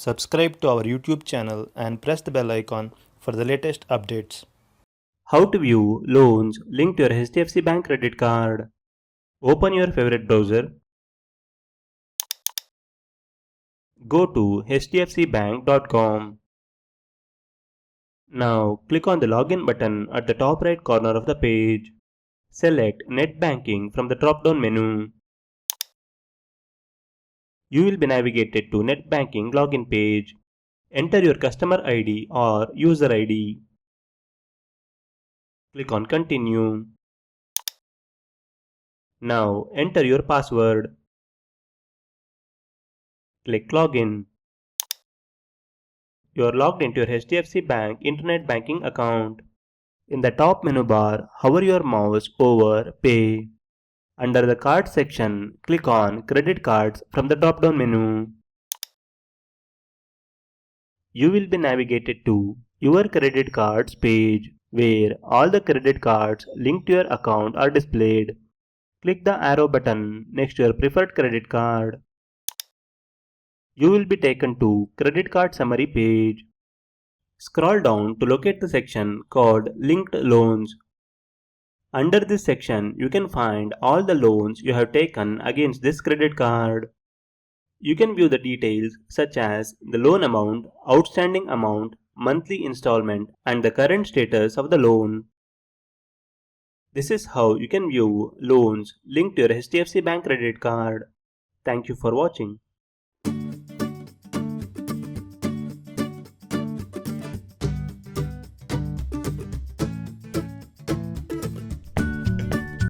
Subscribe to our YouTube channel and press the bell icon for the latest updates. How to view loans linked to your HDFC Bank credit card. Open your favorite browser. Go to hdfcbank.com. Now click on the login button at the top right corner of the page. Select Net Banking from the drop-down menu. You will be navigated to Net Banking login page. Enter your customer ID or user ID. Click on Continue. Now enter your password. Click Login. You are logged into your HDFC Bank Internet Banking account. In the top menu bar, hover your mouse over Pay. Under the Cards section, click on Credit Cards from the drop-down menu. You will be navigated to Your Credit Cards page, where all the credit cards linked to your account are displayed. Click the arrow button next to your preferred credit card. You will be taken to Credit Card Summary page. Scroll down to locate the section called Linked Loans. Under this section, you can find all the loans you have taken against this credit card. You can view the details such as the loan amount, outstanding amount, monthly installment, and the current status of the loan. This is how you can view loans linked to your HDFC Bank credit card. Thank you for watching.